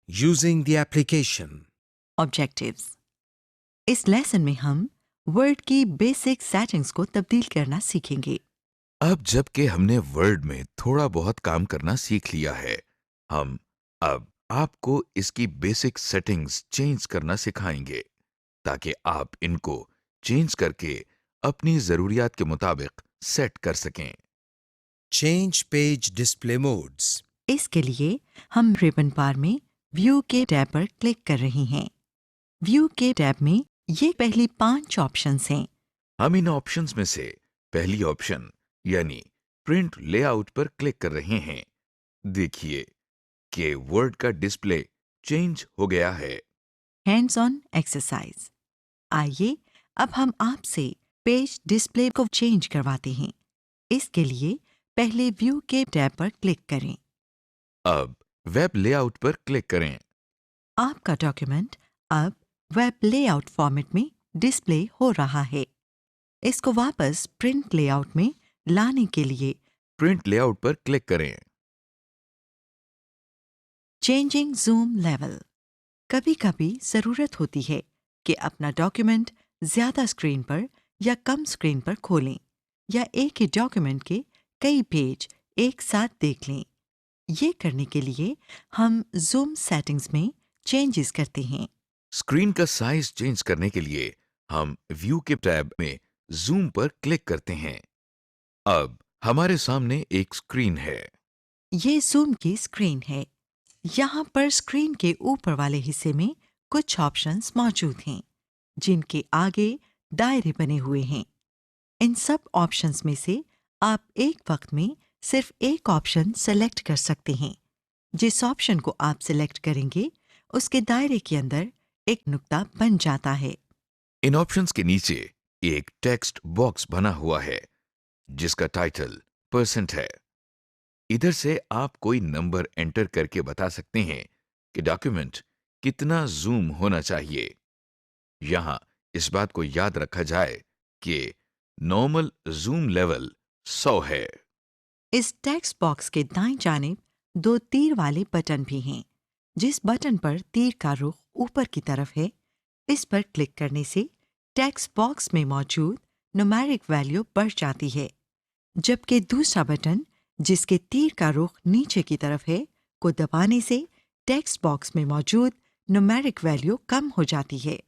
Using the application. Objectives. इस lesson में हम वर्ड की बेसिक सेटिंग्स को तब्दील करना सीखेंगे। अब जबकि हमने वर्ड में थोड़ा बहुत काम करना सीख लिया है, हम अब आपको इसकी बेसिक सेटिंग्स चेंज करना सिखाएंगे ताकि आप इनको चेंज करके अपनी जरूरियात के मुताबिक सेट कर सकें। Change page display modes. इसके लिए हम रिबन बार में व्यू के टैब पर क्लिक कर रहे हैं। व्यू के टैब में ये पहली 5 ऑप्शंस हैं। हम इन ऑप्शंस में से पहली ऑप्शन यानी प्रिंट लेआउट पर क्लिक कर रहे हैं। देखिए कि वर्ड का डिस्प्ले चेंज हो गया है। Hands on exercise. आइए अब हम आपसे पेज डिस्प्ले को चेंज करवाते हैं। इसके लिए पहले व्यू के टैब पर क्लिक करें। अब वेब लेआउट पर क्लिक करें। आपका डॉक्यूमेंट अब वेब लेआउट फॉर्मेट में डिस्प्ले हो रहा है। इसको वापस प्रिंट लेआउट में लाने के लिए प्रिंट लेआउट पर क्लिक करें। Changing zoom level. कभी कभी ज़रूरत होती है कि अपना डॉक्यूमेंट ज़्यादा स्क्रीन पर या कम स्क्रीन पर खोलें या एक ही डॉक्यूमेंट के कई पेज एक साथ देख लें। ये करने के लिए हम जूम सेटिंग्स में चेंजेस करते हैं। स्क्रीन का साइज चेंज करने के लिए हम व्यू के टैब में जूम पर क्लिक करते हैं। अब हमारे सामने एक स्क्रीन है। ये जूम की स्क्रीन है। यहाँ पर स्क्रीन के ऊपर वाले हिस्से में कुछ ऑप्शंस मौजूद हैं, जिनके आगे दायरे बने हुए हैं। इन सब ऑप्शंस में से आप एक वक्त में सिर्फ एक ऑप्शन सेलेक्ट कर सकते हैं। जिस ऑप्शन को आप सिलेक्ट करेंगे, उसके दायरे के अंदर एक नुक्ता बन जाता है। इन ऑप्शंस के नीचे एक टेक्स्ट बॉक्स बना हुआ है जिसका टाइटल % है। इधर से आप कोई नंबर एंटर करके बता सकते हैं कि डॉक्यूमेंट कितना जूम होना चाहिए। यहां इस बात को याद रखा जाए कि नॉर्मल जूम लेवल 100 है। इस टेक्स्ट बॉक्स के दाईं जानिब 2 तीर वाले बटन भी हैं। जिस बटन पर तीर का रुख ऊपर की तरफ है, इस पर क्लिक करने से टेक्स्ट बॉक्स में मौजूद न्यूमेरिक वैल्यू बढ़ जाती है, जबकि दूसरा बटन जिसके तीर का रुख नीचे की तरफ है को दबाने से टेक्स्ट बॉक्स में मौजूद न्यूमेरिक वैल्यू कम हो जाती है।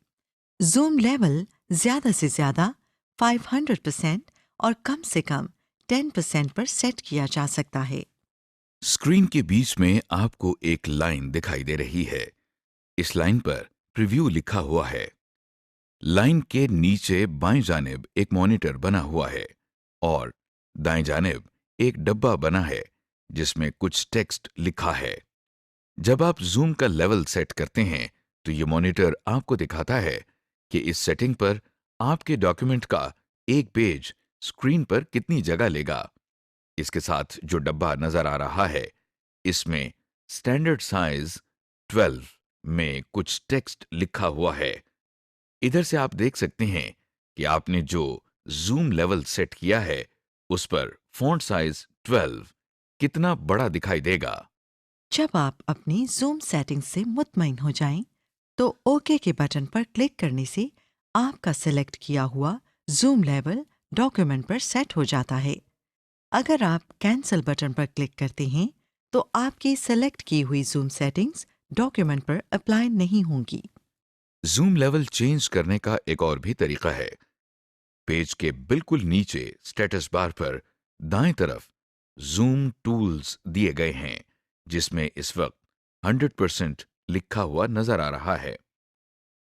जूम लेवल ज़्यादा से ज़्यादा 500% और कम से कम 10% पर सेट किया जा सकता है। स्क्रीन के बीच में आपको एक लाइन दिखाई दे रही है। इस लाइन पर प्रीव्यू लिखा हुआ है। लाइन के नीचे बाएं जानिब एक मॉनिटर बना हुआ है और दाएं जानिब एक डब्बा बना है जिसमें कुछ टेक्स्ट लिखा है। जब आप जूम का लेवल सेट करते हैं तो ये मॉनिटर आपको दिखाता है कि इस सेटिंग पर आपके डॉक्यूमेंट का एक पेज स्क्रीन पर कितनी जगह लेगा। इसके साथ जो डब्बा नजर आ रहा है, इसमें स्टैंडर्ड साइज 12 में कुछ टेक्स्ट लिखा हुआ है। इधर से आप देख सकते हैं कि आपने जो जूम लेवल सेट किया है उस पर फॉन्ट साइज 12 कितना बड़ा दिखाई देगा। जब आप अपनी जूम सेटिंग से मुतमईन हो जाएं, तो ओके के बटन पर क्लिक करने से आपका सेलेक्ट किया हुआ जूम लेवल डॉक्यूमेंट पर सेट हो जाता है। अगर आप कैंसिल बटन पर क्लिक करते हैं, तो आपकी सेलेक्ट की हुई जूम सेटिंग्स डॉक्यूमेंट पर अप्लाई नहीं होंगी। जूम लेवल चेंज करने का एक और भी तरीका है। पेज के बिल्कुल नीचे स्टेटस बार पर दाएं तरफ जूम टूल्स दिए गए हैं, जिसमें इस वक्त 100% लिखा हुआ नजर आ रहा है।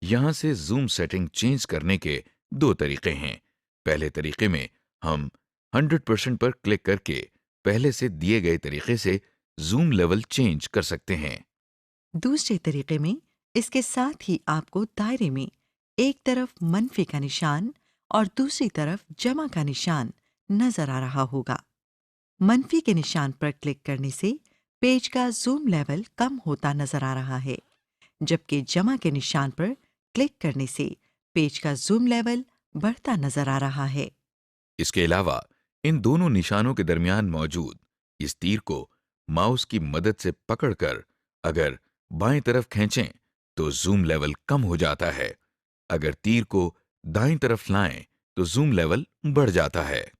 यहां से जूम सेटिंग चेंज करने के 2 तरीके हैं। पहले तरीके में हम 100% पर क्लिक करके पहले से दिए गए तरीके से जूम लेवल चेंज कर सकते हैं। दूसरे तरीके में इसके साथ ही आपको दायरे में एक तरफ मनफी का निशान और दूसरी तरफ जमा का निशान नजर आ रहा होगा। मनफी के निशान पर क्लिक करने से पेज का जूम लेवल कम होता नजर आ रहा है, जबकि जमा के निशान पर क्लिक करने से पेज का जूम लेवल बढ़ता नजर आ रहा है। इसके अलावा इन दोनों निशानों के दरमियान मौजूद इस तीर को माउस की मदद से पकड़कर अगर बाएं तरफ खींचें तो जूम लेवल कम हो जाता है। अगर तीर को दाईं तरफ लाएं तो जूम लेवल बढ़ जाता है।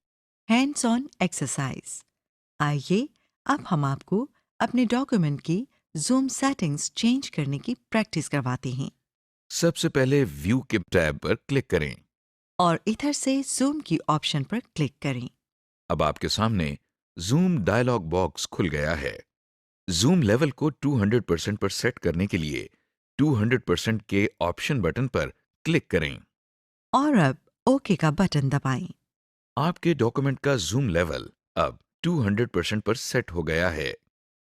Hands on exercise. आइए अब हम आपको अपने डॉक्यूमेंट की जूम सेटिंग्स चेंज करने की प्रैक्टिस करवाते हैं सबसे पहले व्यू के टैब पर क्लिक करें। और इधर से जूम की ऑप्शन पर क्लिक करें। अब आपके सामने जूम डायलॉग बॉक्स खुल गया है। जूम लेवल को 200% पर सेट करने के लिए 200% के ऑप्शन बटन पर क्लिक करें। और अब ओके का बटन दबाएं। आपके डॉक्यूमेंट का जूम लेवल अब 200% पर सेट हो गया है।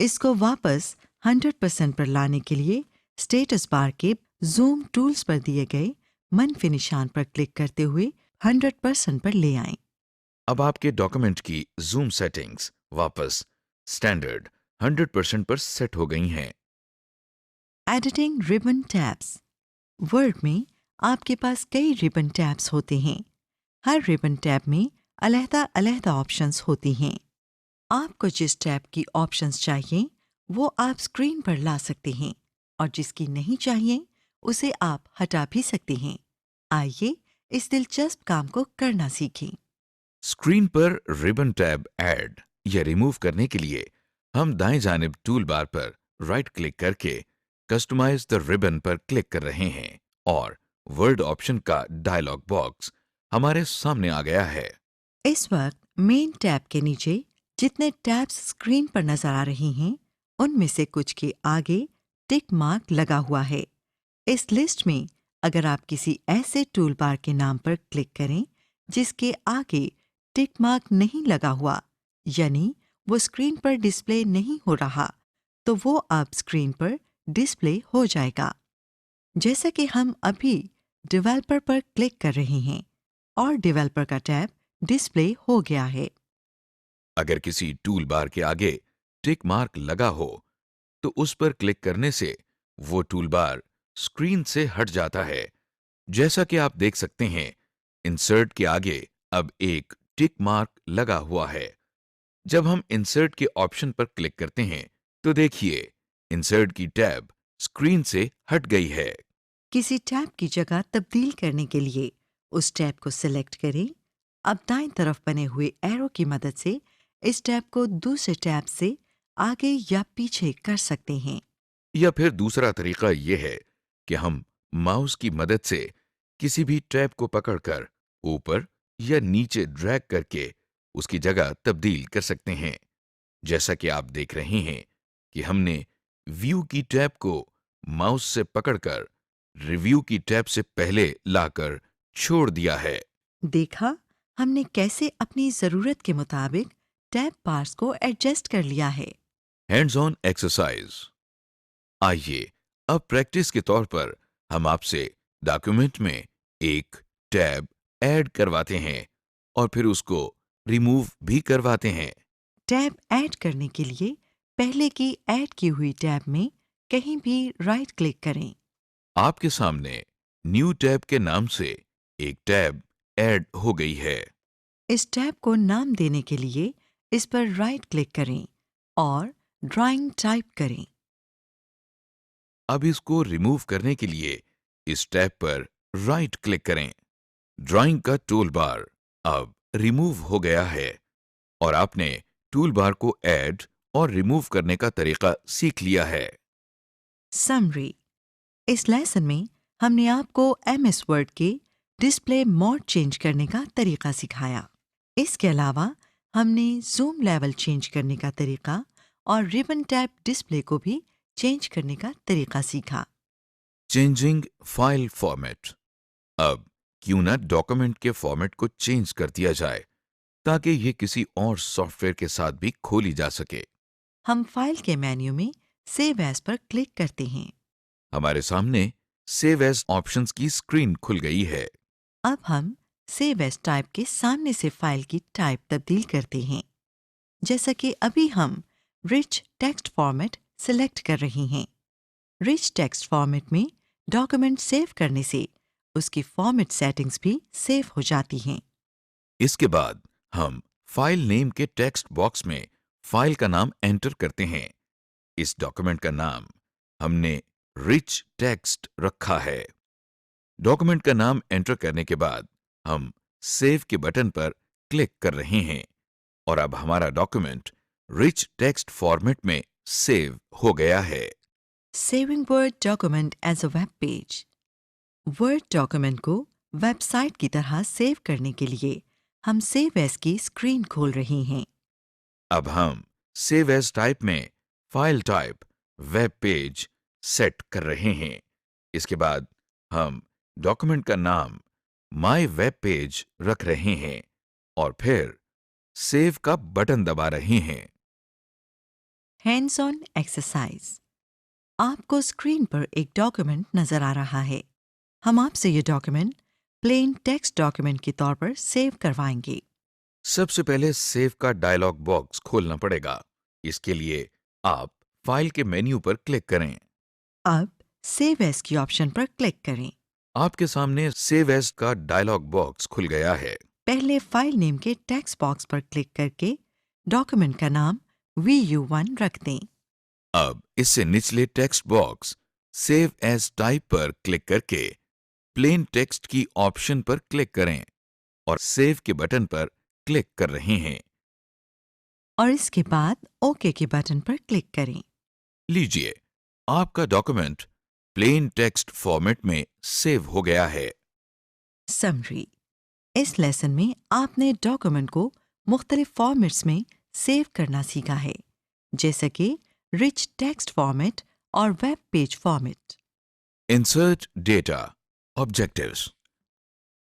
इसको वापस 100% पर लाने के लिए स्टेटस बार के जूम टूल्स पर दिए गए मनफी निशान पर क्लिक करते हुए 100% पर ले आएं। अब आपके डॉक्यूमेंट की जूम सेटिंग्स वापस स्टैंडर्ड 100% पर सेट हो गई हैं। Editing ribbon tabs. वर्ड में आपके पास कई रिबन टैब्स होते हैं। हर रिबन टैब में अलग-अलग ऑप्शंस होती हैं। आपको जिस टैब की ऑप्शंस चाहिए वो आप स्क्रीन पर ला सकते हैं और जिसकी नहीं चाहिए उसे आप हटा भी सकते हैं। आइए इस दिलचस्प काम को करना सीखें। स्क्रीन पर रिबन टैब ऐड या रिमूव करने के लिए हम दाएं जानिब टूल बार पर राइट क्लिक करके कस्टमाइज द रिबन पर क्लिक कर रहे हैं और वर्ड ऑप्शन का डायलॉग बॉक्स हमारे सामने आ गया है। इस वक्त मेन टैब के नीचे जितने टैब्स स्क्रीन पर नजर आ रही हैं उनमें से कुछ के आगे टिक मार्क लगा हुआ है। इस लिस्ट में अगर आप किसी ऐसे टूल बार के नाम पर क्लिक करें जिसके आगे टिक मार्क नहीं लगा हुआ यानी वो स्क्रीन पर डिस्प्ले नहीं हो रहा तो वो अब स्क्रीन पर डिस्प्ले हो जाएगा। जैसा कि हम अभी डेवलपर पर क्लिक कर रहे हैं और डेवलपर का टैब डिस्प्ले हो गया है। अगर किसी टूल बार के आगे टिक मार्क लगा हो तो उस पर क्लिक करने से वो टूल बार स्क्रीन से हट जाता है। जैसा कि आप देख सकते हैं, इंसर्ट के आगे अब एक टिक मार्क लगा हुआ है। जब हम इंसर्ट के ऑप्शन पर क्लिक करते हैं तो देखिए इंसर्ट की टैब स्क्रीन से हट गई है। किसी टैब की जगह तब्दील करने के लिए उस टैब को सिलेक्ट करें। अब दाईं तरफ बने हुए एरो की मदद से इस टैब को दूसरे टैब से आगे या पीछे कर सकते हैं। या फिर दूसरा तरीका यह है कि हम माउस की मदद से किसी भी टैब को पकड़कर ऊपर या नीचे ड्रैग करके उसकी जगह तब्दील कर सकते हैं। जैसा कि आप देख रहे हैं कि हमने व्यू की टैब को माउस से पकड़कर रिव्यू की टैब से पहले लाकर छोड़ दिया है। देखा हमने कैसे अपनी जरूरत के मुताबिक टैब बार्स को एडजस्ट कर लिया है। Hands on exercise. आइए अब प्रैक्टिस के तौर पर हम आपसे डॉक्यूमेंट में एक टैब ऐड करवाते हैं और फिर उसको रिमूव भी करवाते हैं। टैब ऐड करने के लिए पहले की ऐड की हुई टैब में कहीं भी राइट क्लिक करें। आपके सामने न्यू टैब के नाम से एक टैब ऐड हो गई है। इस टैब को नाम देने के लिए इस पर राइट क्लिक करें और ड्राइंग टाइप करें। अब इसको रिमूव करने के लिए इस टैब पर राइट क्लिक करें। ड्राइंग का टूल बार अब रिमूव हो गया है और आपने टूल बार को ऐड और रिमूव करने का तरीका सीख लिया है। समरी। इस लेसन में हमने आपको MS वर्ड के डिस्प्ले मोड चेंज करने का तरीका सिखाया। इसके अलावा हमने जूम लेवल चेंज करने का तरीका और रिबन टैब डिस्प्ले को भी चेंज करने का तरीका सीखा। Changing file format. अब क्यों ना डॉक्यूमेंट के फॉर्मेट को चेंज कर दिया जाए ताकि ये किसी और सॉफ्टवेयर के साथ भी खोली जा सके। हम फाइल के मेन्यू में सेव एज पर क्लिक करते हैं। हमारे सामने सेव एज ऑप्शंस की स्क्रीन खुल गई है। अब हम सेव एज टाइप के सामने से फाइल की टाइप तब्दील करते हैं। जैसा कि अभी हम रिच टेक्स्ट फॉर्मेट सिलेक्ट कर रहे हैं। रिच टेक्स्ट फॉर्मेट में डॉक्यूमेंट सेव करने से उसकी फॉर्मेट सेटिंग्स भी सेव हो जाती हैं। इसके बाद हम फाइल नेम के टेक्स्ट बॉक्स में फाइल का नाम एंटर करते हैं। इस डॉक्यूमेंट का नाम हमने रिच टेक्स्ट रखा है। डॉक्यूमेंट का नाम एंटर करने के बाद हम सेव के बटन पर क्लिक कर रहे हैं और अब हमारा डॉक्यूमेंट रिच टेक्स्ट फॉर्मेट में सेव हो गया है। Saving word document as a web page. Word document को वेबसाइट की तरह सेव करने के लिए हम सेव एज की स्क्रीन खोल रहे हैं। अब हम सेव एज टाइप में file type web page set कर रहे हैं। इसके बाद हम डॉक्यूमेंट का नाम माय वेब पेज रख रहे हैं और फिर सेव का बटन दबा रहे हैं। Hands on exercise. आपको स्क्रीन पर एक डॉक्यूमेंट नजर आ रहा है। हम आपसे ये डॉक्यूमेंट प्लेन टेक्स्ट डॉक्यूमेंट के तौर पर सेव करवाएंगे। सबसे पहले सेव का डायलॉग बॉक्स खोलना पड़ेगा। इसके लिए आप फाइल के मेन्यू पर क्लिक करें। अब सेव एज की ऑप्शन पर क्लिक करें। आपके सामने सेव एज का डायलॉग बॉक्स खुल गया है। पहले फाइल नेम के टेक्स्ट बॉक्स पर क्लिक करके डॉक्यूमेंट का नाम VU1 रख दें। अब इससे निचले text box save as type पर क्लिक करके प्लेन टेक्स्ट की ऑप्शन पर क्लिक करें और सेव के बटन पर क्लिक कर रहे हैं। और इसके बाद ओके के बटन पर क्लिक करें। लीजिए, आपका डॉक्यूमेंट प्लेन टेक्स्ट फॉर्मेट में सेव हो गया है। समरी। इस लेसन में आपने डॉक्यूमेंट को मुख्तलिफ फॉर्मेट्स में सेव करना सीखा है, जैसे कि रिच टेक्स्ट फॉर्मेट और web page format. Insert data objectives.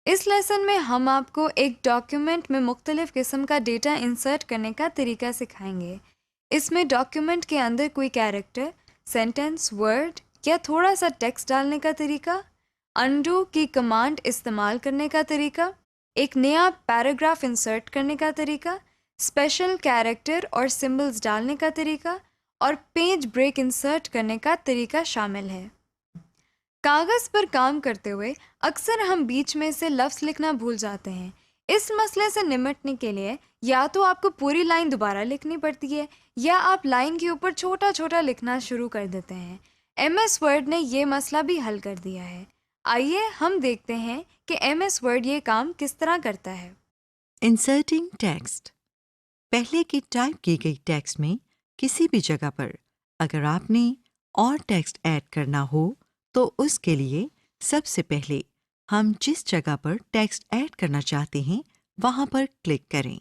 इस लेसन में हम आपको एक डॉक्यूमेंट में मुख्तलिफ किस्म का डेटा इंसर्ट करने का तरीका सिखाएंगे। इसमें डॉक्यूमेंट के अंदर कोई कैरेक्टर, सेंटेंस, वर्ड या थोड़ा सा टेक्स्ट डालने का तरीका, अंडू की कमांड इस्तेमाल करने का तरीका, एक नया पैराग्राफ इंसर्ट करने का तरीका, स्पेशल कैरेक्टर और सिंबल्स डालने का तरीका और पेज ब्रेक इंसर्ट करने का तरीका शामिल है। कागज़ पर काम करते हुए अक्सर हम बीच में से लफ्ज़ लिखना भूल जाते हैं। इस मसले से निपटने के लिए या तो आपको पूरी लाइन दोबारा लिखनी पड़ती है या आप लाइन के ऊपर छोटा छोटा लिखना शुरू कर देते हैं। MS वर्ड ने ये मसला भी हल कर दिया है। आइए हम देखते हैं कि MS वर्ड ये काम किस तरह करता है। Inserting text. पहले की टाइप की गई टेक्स्ट में किसी भी जगह पर अगर आपने और टेक्स्ट ऐड करना हो तो उसके लिए सबसे पहले हम जिस जगह पर टेक्स्ट ऐड करना चाहते हैं वहां पर क्लिक करें।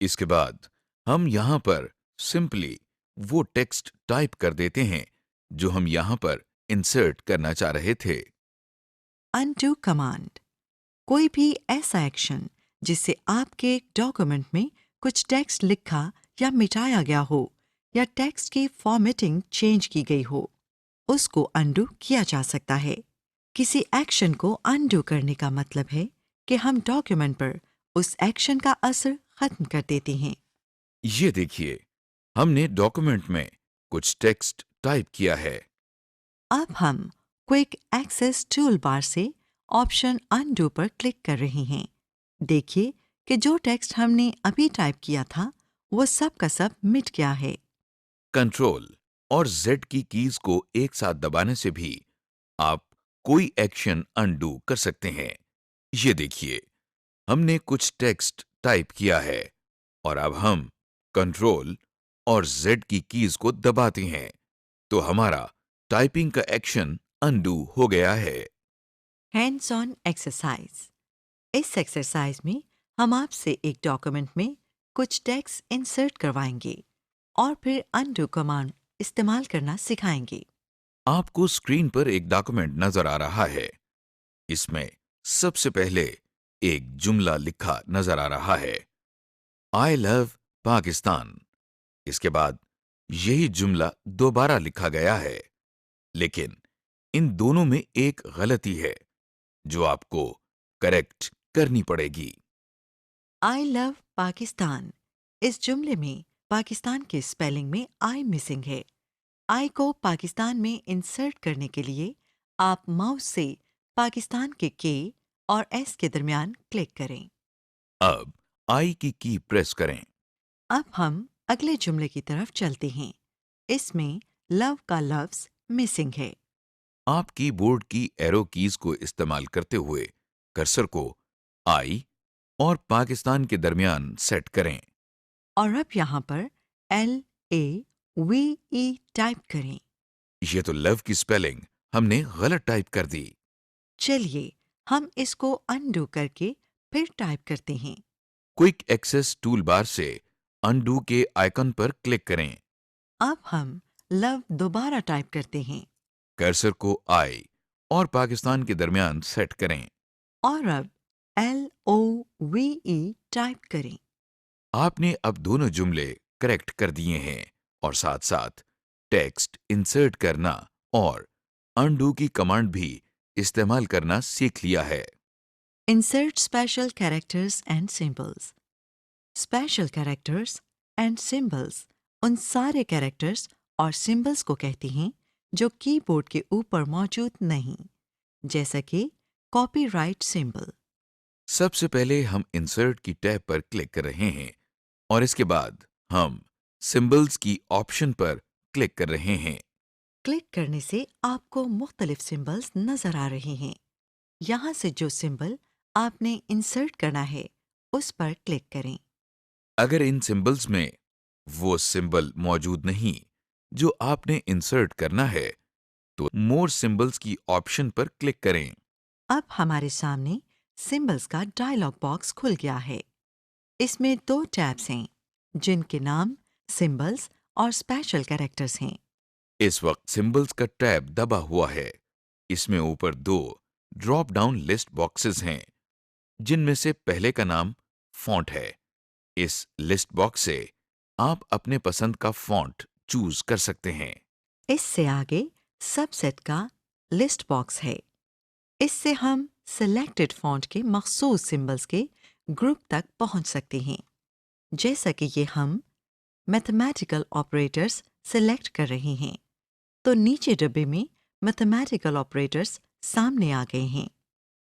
इसके बाद हम यहां पर सिंपली वो टेक्स्ट टाइप कर देते हैं जो हम यहां पर इंसर्ट करना चाह रहे थे। Undo command. कोई भी ऐसा एक्शन जिससे आपके डॉक्यूमेंट में कुछ टेक्स्ट लिखा या मिटाया गया हो या टेक्स्ट की फॉर्मेटिंग चेंज की गई हो, उसको अनडू किया जा सकता है। किसी एक्शन को अनडू करने का मतलब है कि हम डॉक्यूमेंट पर उस एक्शन का असर खत्म कर देते हैं। ये देखिए, हमने डॉक्यूमेंट में कुछ टेक्स्ट टाइप किया है। अब हम क्विक एक्सेस टूल बार से ऑप्शन अनडू पर क्लिक कर रहे हैं। देखिए कि जो टेक्स्ट हमने अभी टाइप किया था वो सब का सब मिट गया है। कंट्रोल और Z की कीज को एक साथ दबाने से भी आप कोई एक्शन अनडू कर सकते हैं। ये देखिए, हमने कुछ टेक्स्ट टाइप किया है और अब हम कंट्रोल और Z की कीज को दबाते हैं तो हमारा टाइपिंग का एक्शन अनडू हो गया है। Hands on exercise. इस एक्सरसाइज में हम आपसे एक डॉक्यूमेंट में कुछ टेक्स्ट इंसर्ट करवाएंगे और फिर अनडू कमांड इस्तेमाल करना सिखाएंगे। आपको स्क्रीन पर एक डॉक्यूमेंट नजर आ रहा है। इसमें सबसे पहले एक जुमला लिखा नजर आ रहा है, आई लव पाकिस्तान। इसके बाद यही जुमला दोबारा लिखा गया है, लेकिन इन दोनों में एक गलती है जो आपको करेक्ट करनी पड़ेगी। I love Pakistan. इस जुमले में पाकिस्तान के स्पेलिंग में आई मिसिंग है। आई को पाकिस्तान में इंसर्ट करने के लिए आप माउस से पाकिस्तान के और एस के दरमियान क्लिक करें। अब आई की प्रेस करें। अब हम अगले जुमले की तरफ चलते हैं। इसमें लव का लफ्ज मिसिंग है। आप कीबोर्ड की एरो कीज को इस्तेमाल करते हुए कर्सर को आई और पाकिस्तान के दरमियान सेट करें। और अब यहाँ पर LAVE टाइप करें। ये तो लव की स्पेलिंग हमने गलत टाइप कर दी। चलिए हम इसको अनडू करके फिर टाइप करते हैं। क्विक एक्सेस टूल बार से अनडू के आइकन पर क्लिक करें। अब हम लव दोबारा टाइप करते हैं कर्सर को आई और पाकिस्तान के दरमियान सेट करें। और अब LOVE टाइप करें। आपने अब दोनों जुमले करेक्ट कर दिए हैं और साथ साथ टेक्स्ट इंसर्ट करना और अनडू की कमांड भी इस्तेमाल करना सीख लिया है। Insert special characters and symbols. Special characters and symbols उन सारे कैरेक्टर्स और सिंबल्स को कहते हैं जो कीबोर्ड के ऊपर मौजूद नहीं, जैसा कि कॉपीराइट सिंबल। सबसे पहले हम इंसर्ट की टैब पर क्लिक कर रहे हैं और इसके बाद हम सिंबल्स की ऑप्शन पर क्लिक कर रहे हैं। क्लिक करने से आपको मुख्तलिफ सिंबल्स नजर आ रहे हैं। यहाँ से जो सिंबल आपने इंसर्ट करना है उस पर क्लिक करें। अगर इन सिंबल्स में वो सिंबल मौजूद नहीं जो आपने इंसर्ट करना है तो मोर सिंबल्स की ऑप्शन पर क्लिक करें। अब हमारे सामने सिंबल्स का डायलॉग बॉक्स खुल गया है। इसमें 2 टैब्स हैं जिनके नाम सिंबल्स और स्पेशल कैरेक्टर्स हैं। इस वक्त सिंबल्स का टैब दबा हुआ है। इसमें ऊपर 2 ड्रॉप डाउन लिस्ट बॉक्सेस हैं जिनमें से पहले का नाम फॉन्ट है। इस लिस्ट बॉक्स से आप अपने पसंद का फॉन्ट चूज कर सकते हैं। इससे आगे सबसेट का लिस्ट बॉक्स है। इससे हम सिलेक्टेड फॉन्ट के मखसूस सिंबल्स के ग्रुप तक पहुंच सकते हैं। जैसा कि ये हम मैथमेटिकल ऑपरेटर्स सिलेक्ट कर रहे हैं तो नीचे डब्बे में मैथमेटिकल ऑपरेटर्स सामने आ गए हैं।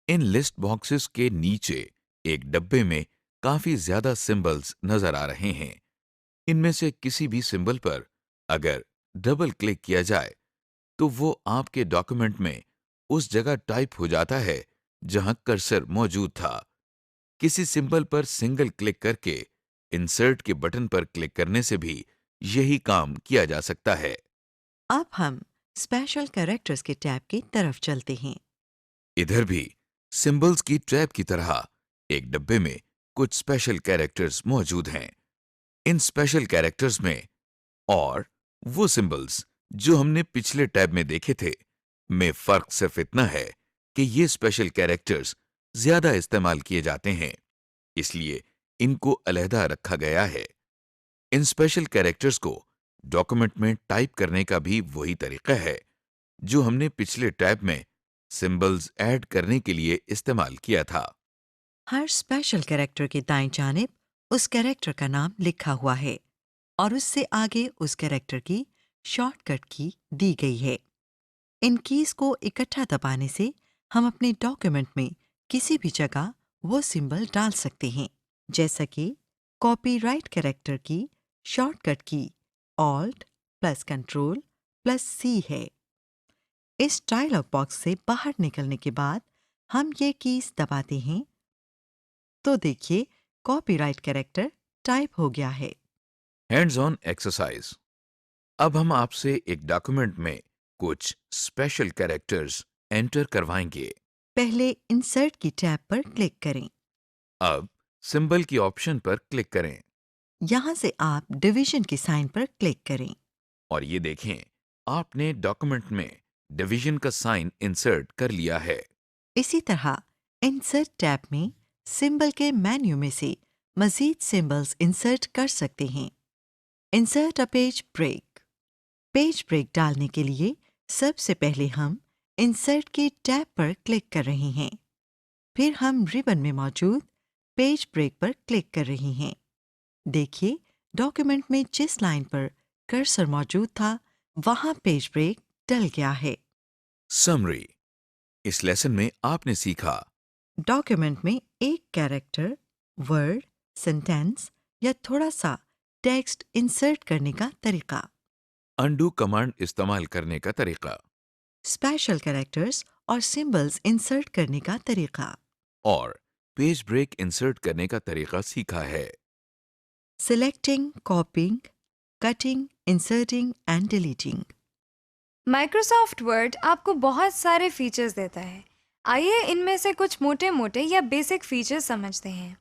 इन लिस्ट बॉक्सेस के नीचे एक डब्बे में काफी ज्यादा सिंबल्स नजर आ रहे हैं। इनमें से किसी भी सिंबल पर अगर डबल क्लिक किया जाए तो वो आपके डॉक्यूमेंट में उस जगह टाइप हो जाता है जहां कर्सर मौजूद था। किसी सिंबल पर सिंगल क्लिक करके इंसर्ट के बटन पर क्लिक करने से भी यही काम किया जा सकता है। अब हम स्पेशल कैरेक्टर्स के टैब की तरफ चलते हैं। इधर भी सिंबल्स की टैब की तरह एक डब्बे में कुछ स्पेशल कैरेक्टर्स मौजूद हैं। इन स्पेशल कैरेक्टर्स और वो सिंबल्स जो हमने पिछले टैब में देखे थे में फर्क सिर्फ इतना है कि ये स्पेशल कैरेक्टर्स ज्यादा इस्तेमाल किए जाते हैं, इसलिए इनको अलहदा रखा गया है। इन स्पेशल कैरेक्टर्स को डॉक्यूमेंट में टाइप करने का भी वही तरीका है जो हमने पिछले टैब में सिंबल्स ऐड करने के लिए इस्तेमाल किया था। हर स्पेशल कैरेक्टर के दाएं जानिब उस कैरेक्टर का नाम लिखा हुआ है और उससे आगे उस कैरेक्टर की शॉर्टकट की दी गई है। इन कीज को इकट्ठा दबाने से हम अपने डॉक्यूमेंट में किसी भी जगह वो सिंबल डाल सकते हैं, जैसा कि कॉपीराइट कैरेक्टर की शॉर्टकट की Alt+Ctrl+C है। इस डायलॉग बॉक्स से बाहर निकलने के बाद हम ये कीज दबाते हैं तो देखिए कॉपीराइट कैरेक्टर टाइप हो गया है। Hands on exercise. अब हम आपसे एक डॉक्यूमेंट में कुछ स्पेशल कैरेक्टर्स एंटर करवाएंगे। पहले इंसर्ट की टैब पर क्लिक करें। अब सिंबल की ऑप्शन पर क्लिक करें यहाँ से आप डिवीजन की साइन पर क्लिक करें। और ये देखें आपने डॉक्यूमेंट में डिवीजन का साइन इंसर्ट कर लिया है। इसी तरह इंसर्ट टैब में सिंबल के मेन्यू में से मजीद सिंबल्स इंसर्ट कर सकते हैं। Insert a page break. Page break डालने के लिए सबसे पहले हम इंसर्ट की टैब पर क्लिक कर रहे हैं। फिर हम रिबन में मौजूद पेज ब्रेक पर क्लिक कर रहे हैं। देखिए डॉक्यूमेंट में जिस लाइन पर कर्सर मौजूद था वहां पेज ब्रेक डल गया है। समरी। इस लेसन में आपने सीखा डॉक्यूमेंट में एक कैरेक्टर, वर्ड, सेंटेंस या थोड़ा सा टेक्स्ट इंसर्ट करने का तरीका। अंडू कमांड इस्तेमाल करने का तरीका स्पेशल कैरेक्टर्स और सिंबल्स इंसर्ट करने का तरीका, और पेज ब्रेक इंसर्ट करने का तरीका सीखा है। Selecting, कॉपिंग, cutting, inserting and deleting. Microsoft word आपको बहुत सारे फीचर्स देता है। आइए इनमें से कुछ मोटे मोटे या बेसिक फीचर्स समझते हैं।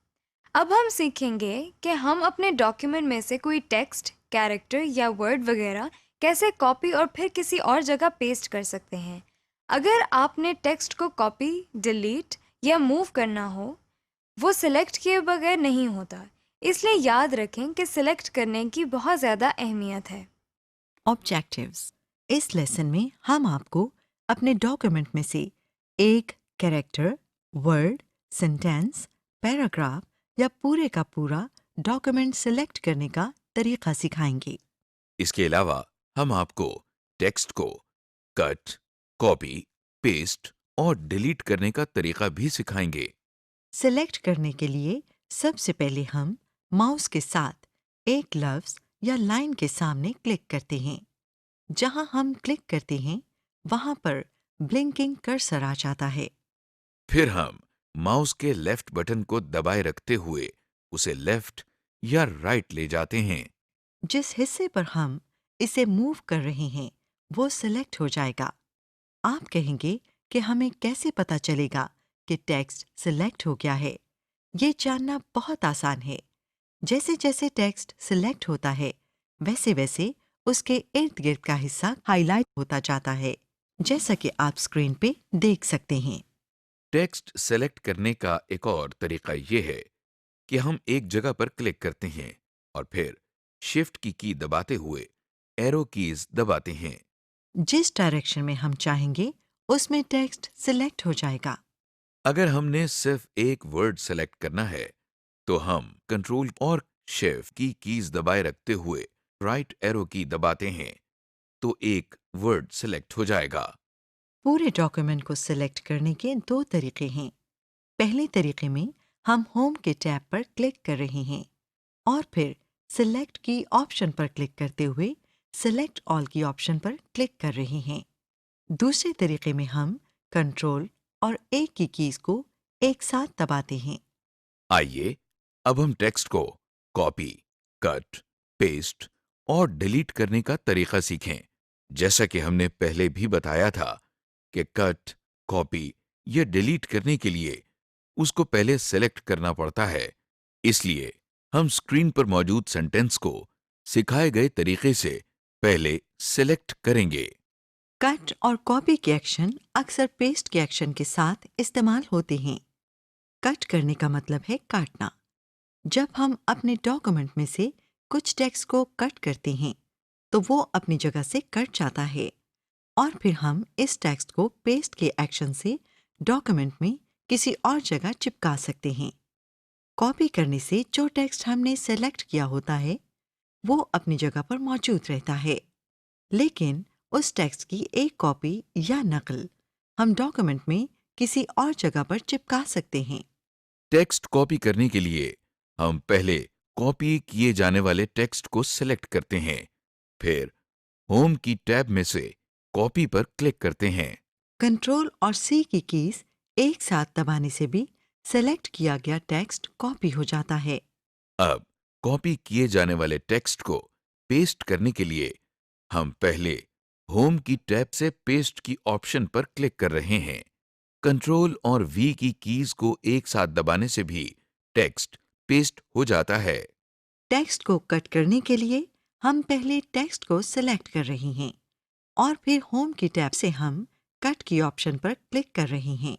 अब हम सीखेंगे कि हम अपने डॉक्यूमेंट में से कोई टेक्स्ट, कैरेक्टर या वर्ड वगैरह कैसे कॉपी और फिर किसी और जगह पेस्ट कर सकते हैं। अगर आपने टेक्स्ट को कॉपी, डिलीट या मूव करना हो, वो सिलेक्ट किए बगैर नहीं होता। इसलिए याद रखें कि सिलेक्ट करने की बहुत ज़्यादा अहमियत है। ऑब्जेक्टिव्स। इस लेसन में हम आपको अपने डॉक्यूमेंट में से एक कैरेक्टर, वर्ड, सेंटेंस, पैराग्राफ या पूरे का पूरा डॉक्यूमेंट सिलेक्ट करने का तरीका सिखाएंगे। इसके अलावा हम आपको टेक्स्ट को कट, कॉपी, पेस्ट और डिलीट करने का तरीका भी सिखाएंगे। सिलेक्ट करने के लिए सबसे पहले हम माउस के साथ एक लफ्ज या लाइन के सामने क्लिक करते हैं। जहां हम क्लिक करते हैं वहां पर ब्लिंकिंग कर्सर आ जाता है। फिर हम माउस के लेफ्ट बटन को दबाए रखते हुए उसे लेफ्ट या राइट ले जाते हैं। जिस हिस्से पर हम इसे मूव कर रहे हैं वो सिलेक्ट हो जाएगा। आप कहेंगे कि हमें कैसे पता चलेगा कि टेक्स्ट सिलेक्ट हो गया है। ये जानना बहुत आसान है। जैसे जैसे टेक्स्ट सिलेक्ट होता है वैसे वैसे उसके इर्द गिर्द का हिस्सा हाईलाइट होता जाता है, जैसा कि आप स्क्रीन पे देख सकते हैं। टेक्स्ट सेलेक्ट करने का एक और तरीका ये है कि हम एक जगह पर क्लिक करते हैं और फिर शिफ्ट की दबाते हुए एरो कीज दबाते हैं। जिस डायरेक्शन में हम चाहेंगे उसमें टेक्स्ट सिलेक्ट हो जाएगा। अगर हमने सिर्फ एक वर्ड सेलेक्ट करना है तो हम कंट्रोल और शिफ्ट की कीज दबाए रखते हुए राइट एरो की दबाते हैं तो एक वर्ड सेलेक्ट हो जाएगा। पूरे डॉक्यूमेंट को सिलेक्ट करने के दो तरीके हैं। पहले तरीके में हम होम के टैब पर क्लिक कर रहे हैं और फिर सिलेक्ट की ऑप्शन पर क्लिक करते हुए सिलेक्ट ऑल की ऑप्शन पर क्लिक कर रहे हैं। दूसरे तरीके में हम कंट्रोल और ए की कीज को एक साथ दबाते हैं। आइए अब हम टेक्स्ट को कॉपी, कट, पेस्ट और डिलीट करने का तरीका सीखें। जैसा कि हमने पहले भी बताया था कि कट, कॉपी या डिलीट करने के लिए उसको पहले सेलेक्ट करना पड़ता है। इसलिए हम स्क्रीन पर मौजूद सेंटेंस को सिखाए गए तरीके से पहले सेलेक्ट करेंगे। कट और कॉपी के एक्शन अक्सर पेस्ट के एक्शन के साथ इस्तेमाल होते हैं। कट करने का मतलब है काटना। जब हम अपने डॉक्यूमेंट में से कुछ टेक्स्ट को कट करते हैं तो वो अपनी जगह से कट जाता है और फिर हम इस टेक्स्ट को पेस्ट के एक्शन से डॉक्यूमेंट में किसी और जगह चिपका सकते हैं। कॉपी करने से जो टेक्स्ट हमने सेलेक्ट किया होता है वो अपनी जगह पर मौजूद रहता है, लेकिन उस टेक्स्ट की एक कॉपी या नकल हम डॉक्यूमेंट में किसी और जगह पर चिपका सकते हैं। टेक्स्ट कॉपी करने के लिए हम पहले कॉपी किए जाने वाले टेक्स्ट को सेलेक्ट करते हैं, फिर होम की टैब में से कॉपी पर क्लिक करते हैं। कंट्रोल और सी की कीज एक साथ दबाने से भी सेलेक्ट किया गया टेक्स्ट कॉपी हो जाता है। अब कॉपी किए जाने वाले टेक्स्ट को पेस्ट करने के लिए हम पहले होम की टैब से पेस्ट की ऑप्शन पर क्लिक कर रहे हैं। कंट्रोल और वी की कीज को एक साथ दबाने से भी टेक्स्ट पेस्ट हो जाता है। टेक्स्ट को कट करने के लिए हम पहले टेक्स्ट को सिलेक्ट कर रहे हैं और फिर होम की टैब से हम कट की ऑप्शन पर क्लिक कर रहे हैं।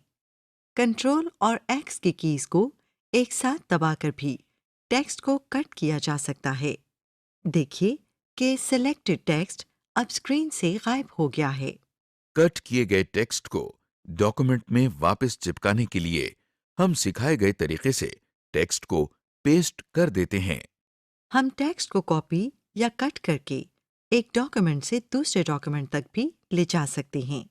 कंट्रोल और एक्स की कीज को एक साथ दबाकर भी टेक्स्ट को कट किया जा सकता है। देखिए कि सिलेक्टेड टेक्स्ट अब स्क्रीन से गायब हो गया है। कट किए गए टेक्स्ट को डॉक्यूमेंट में वापस चिपकाने के लिए हम सिखाए गए तरीके से टेक्स्ट को पेस्ट कर देते हैं। हम टेक्स्ट को कॉपी या कट करके एक डॉक्यूमेंट से दूसरे डॉक्यूमेंट तक भी ले जा सकते हैं।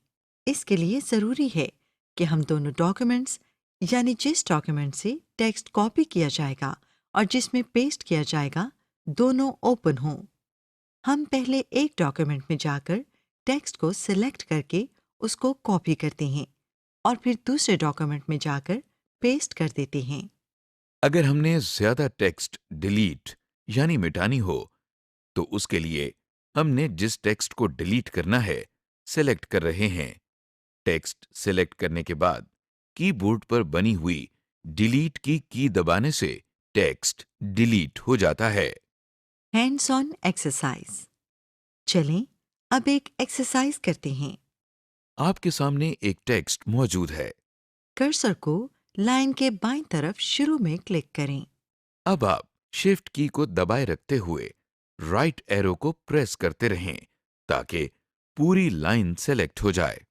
इसके लिए ज़रूरी है कि हम दोनों डॉक्यूमेंट्स यानी जिस डॉक्यूमेंट से टेक्स्ट कॉपी किया जाएगा और जिसमें पेस्ट किया जाएगा दोनों ओपन हों। हम पहले एक डॉक्यूमेंट में जाकर टेक्स्ट को सिलेक्ट करके उसको कॉपी करते हैं और फिर दूसरे डॉक्यूमेंट में जाकर पेस्ट कर देते हैं। अगर हमने ज्यादा टेक्स्ट डिलीट यानी मिटानी हो तो उसके लिए हमने जिस टेक्स्ट को डिलीट करना है सेलेक्ट कर रहे हैं। टेक्स्ट सेलेक्ट करने के बाद कीबोर्ड पर बनी हुई डिलीट की दबाने से टेक्स्ट डिलीट हो जाता है। Hands on exercise. चलें अब एक एक्सरसाइज करते हैं। आपके सामने एक टेक्स्ट मौजूद है। कर्सर को लाइन के बाईं तरफ शुरू में क्लिक करें। अब आप शिफ्ट की को दबाए रखते हुए राइट एरो को प्रेस करते रहें ताकि पूरी लाइन सेलेक्ट हो जाए।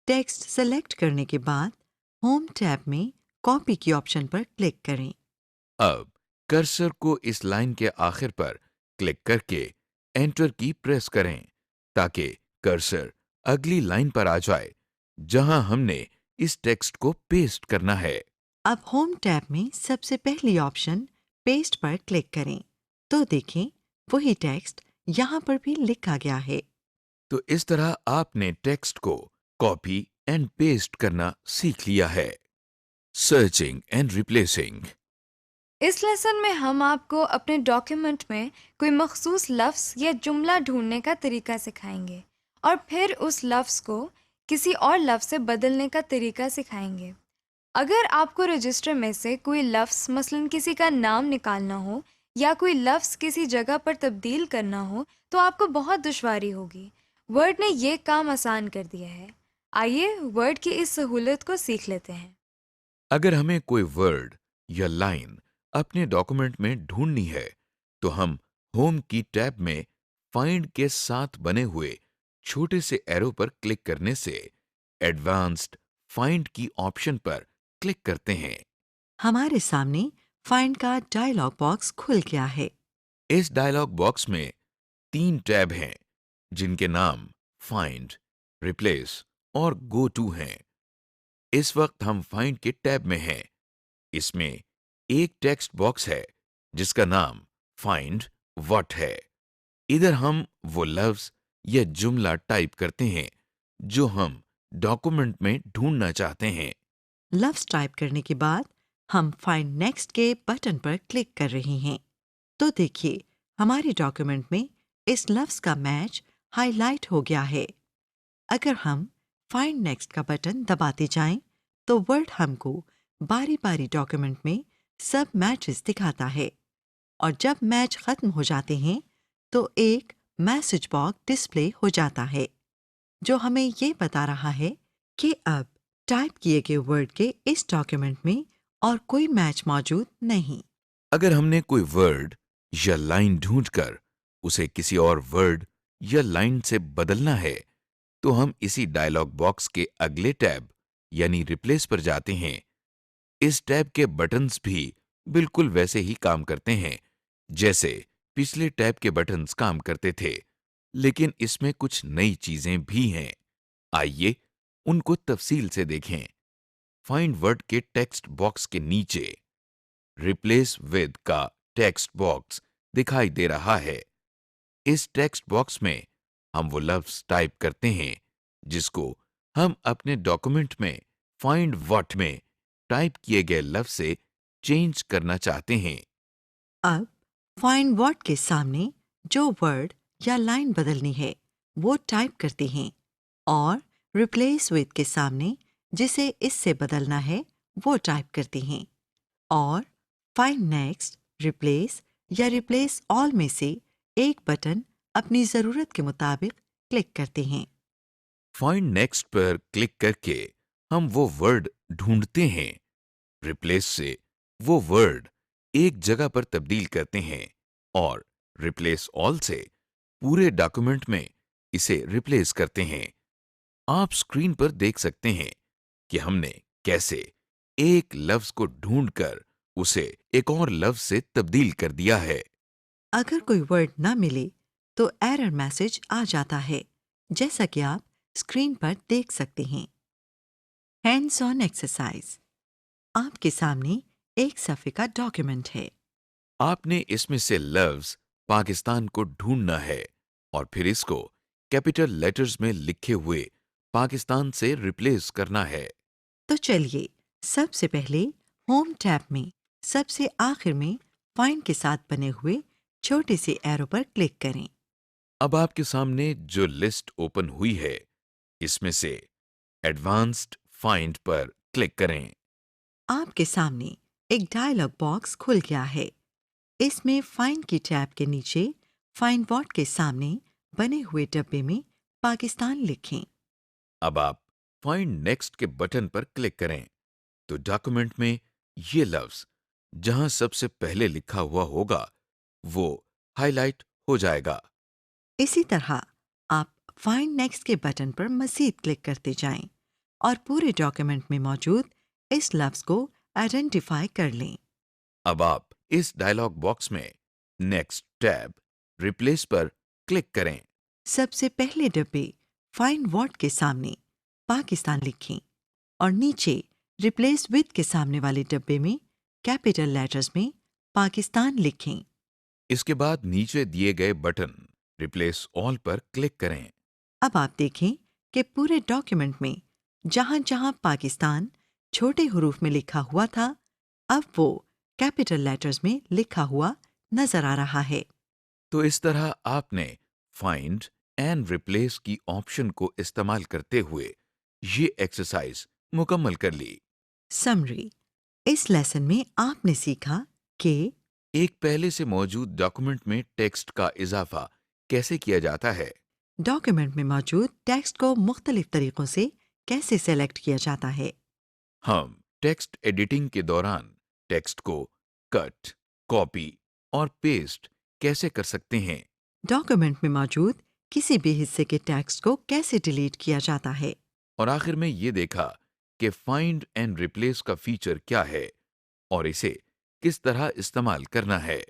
टेक्स्ट सेलेक्ट करने के बाद होम टैब में कॉपी की ऑप्शन पर क्लिक करें। अब कर्सर को इस लाइन के आखिर पर क्लिक करके एंटर की प्रेस करें ताकि कर्सर अगली लाइन पर आ जाए जहां हमने इस टेक्स्ट को पेस्ट करना है। अब होम टैब में सबसे पहली ऑप्शन पेस्ट पर क्लिक करें तो देखें वही टेक्स्ट यहाँ पर भी लिखा गया है। तो इस तरह आपने टेक्स्ट को कॉपी एंड पेस्ट करना सीख लिया है। Searching and replacing. इस लेसन में हम आपको अपने डॉक्यूमेंट में कोई मखसूस लफ्ज़ या जुमला ढूंढने का तरीका सिखाएंगे और फिर उस लफ्ज़ को किसी और लफ्ज़ से बदलने का तरीका सिखाएंगे। अगर आपको रजिस्टर में से कोई लफ्ज़ मसलन किसी का नाम निकालना हो या कोई लफ्ज़ किसी जगह पर तब्दील करना हो तो आपको बहुत दुश्वारी होगी। वर्ड ने ये काम आसान कर दिया है। आइए वर्ड की इस सहूलत को सीख लेते हैं। अगर हमें कोई वर्ड या लाइन अपने डॉक्यूमेंट में ढूंढनी है तो हम होम की टैब में फाइंड के साथ बने हुए छोटे से एरो पर क्लिक करने से एडवांस्ड फाइंड की ऑप्शन पर क्लिक करते हैं। हमारे सामने फाइंड का डायलॉग बॉक्स खुल गया है। इस डायलॉग बॉक्स में 3 टैब हैं जिनके नाम फाइंड, रिप्लेस और गो टू हैं। इस वक्त हम फाइंड के टैब में हैं। इसमें एक टेक्स्ट बॉक्स है जिसका नाम फाइंड व्हाट है। इधर हम वो लफ्ज या जुमला टाइप करते हैं जो हम डॉक्यूमेंट में ढूंढना चाहते हैं। लफ्ज़ टाइप करने के बाद हम फाइंड नेक्स्ट के बटन पर क्लिक कर रहे हैं तो देखिए हमारे डॉक्यूमेंट में इस लफ्ज़ का मैच हाईलाइट हो गया है। अगर हम फाइंड नेक्स्ट का बटन दबाते जाएं तो वर्ड हमको बारी बारी डॉक्यूमेंट में सब मैचेस दिखाता है और जब मैच खत्म हो जाते हैं तो एक मैसेज बॉक्स डिस्प्ले हो जाता है जो हमें ये बता रहा है कि अब टाइप किए गए वर्ड के इस डॉक्यूमेंट में और कोई मैच मौजूद नहीं। अगर हमने कोई वर्ड या लाइन ढूंढकर उसे किसी और वर्ड या लाइन से बदलना है तो हम इसी डायलॉग बॉक्स के अगले टैब यानी रिप्लेस पर जाते हैं। इस टैब के बटन्स भी बिल्कुल वैसे ही काम करते हैं जैसे पिछले टैब के बटन्स काम करते थे, लेकिन इसमें कुछ नई चीजें भी हैं। आइए उनको तफसील से देखें। फाइंड वर्ड के टेक्स्ट बॉक्स के नीचे रिप्लेस विद का टेक्स्ट बॉक्स दिखाई दे रहा है। इस टेक्स्ट बॉक्स में हम वो लफ्ज टाइप करते हैं जिसको हम अपने डॉक्यूमेंट में फाइंड व्हाट में टाइप किए गए लफ्ज से चेंज करना चाहते हैं। अब फाइंड वर्ड के सामने जो वर्ड या लाइन बदलनी है वो टाइप करते हैं और रिप्लेस विद के सामने जिसे इससे बदलना है वो टाइप करते हैं और फाइंड नेक्स्ट, रिप्लेस या रिप्लेस ऑल में से एक बटन अपनी ज़रूरत के मुताबिक क्लिक करते हैं। फाइंड नेक्स्ट पर क्लिक करके हम वो वर्ड ढूंढते हैं। रिप्लेस से वो वर्ड एक जगह पर तब्दील करते हैं और रिप्लेस ऑल से पूरे डॉक्यूमेंट में इसे रिप्लेस करते हैं। आप स्क्रीन पर देख सकते हैं कि हमने कैसे एक लफ्ज को ढूंढकर उसे एक और लफ्ज से तब्दील कर दिया है। अगर कोई वर्ड ना मिले तो एरर मैसेज आ जाता है जैसा कि आप स्क्रीन पर देख सकते हैं। Hands on exercise. आपके सामने एक सफ़े का डॉक्यूमेंट है। आपने इसमें से लफ्ज पाकिस्तान को ढूंढना है और फिर इसको कैपिटल लेटर्स में लिखे हुए पाकिस्तान से रिप्लेस करना है। तो चलिए सबसे पहले होम टैब में सबसे आखिर में फाइंड के साथ बने हुए छोटे से एरो पर क्लिक करें। अब आपके सामने जो लिस्ट ओपन हुई है, इसमें से एडवांस्ड फाइंड पर क्लिक करें। आपके सामने एक डायलॉग बॉक्स खुल गया है। इसमें फाइंड की टैब के नीचे फाइंड व्हाट के सामने बने हुए डब्बे में पाकिस्तान लिखें। अब आप फाइंड नेक्स्ट के बटन पर क्लिक करें तो डॉक्यूमेंट में ये लफ्ज जहां सबसे पहले लिखा हुआ होगा वो हाईलाइट हो जाएगा। इसी तरह आप फाइंड नेक्स्ट के बटन पर मज़ीद क्लिक करते जाएं और पूरे डॉक्यूमेंट में मौजूद इस लफ्ज को आइडेंटिफाई कर लें। अब आप इस डायलॉग बॉक्स में नेक्स्ट टैब रिप्लेस पर क्लिक करें। सबसे पहले डब्बे फाइंड व्हाट के सामने पाकिस्तान लिखें और नीचे रिप्लेस विद के सामने वाले डब्बे में कैपिटल लेटर्स में पाकिस्तान लिखें। इसके बाद नीचे दिए गए बटन रिप्लेस ऑल पर क्लिक करें। अब आप देखें कि पूरे डॉक्यूमेंट में जहां जहां पाकिस्तान छोटे हरूफ में लिखा हुआ था, अब वो कैपिटल लेटर्स में लिखा हुआ नजर आ रहा है। तो इस तरह आपने फाइंड एंड रिप्लेस की ऑप्शन को इस्तेमाल करते हुए ये एक्सरसाइज मुकम्मल कर ली। समरी: इस लेसन में आपने सीखा कि एक पहले से मौजूद डॉक्यूमेंट में टेक्स्ट का इजाफा कैसे किया जाता है, डॉक्यूमेंट में मौजूद टेक्स्ट को मुख्तलिफ तरीकों से कैसे सेलेक्ट किया जाता है, हम टेक्स्ट एडिटिंग के दौरान टेक्स्ट को कट, कॉपी और पेस्ट कैसे कर सकते हैं, डॉक्यूमेंट में मौजूद किसी भी हिस्से के टेक्स्ट को कैसे डिलीट किया जाता है। और आखिर में ये देखा कि फाइंड एंड रिप्लेस का फीचर क्या है और इसे किस तरह इस्तेमाल करना है।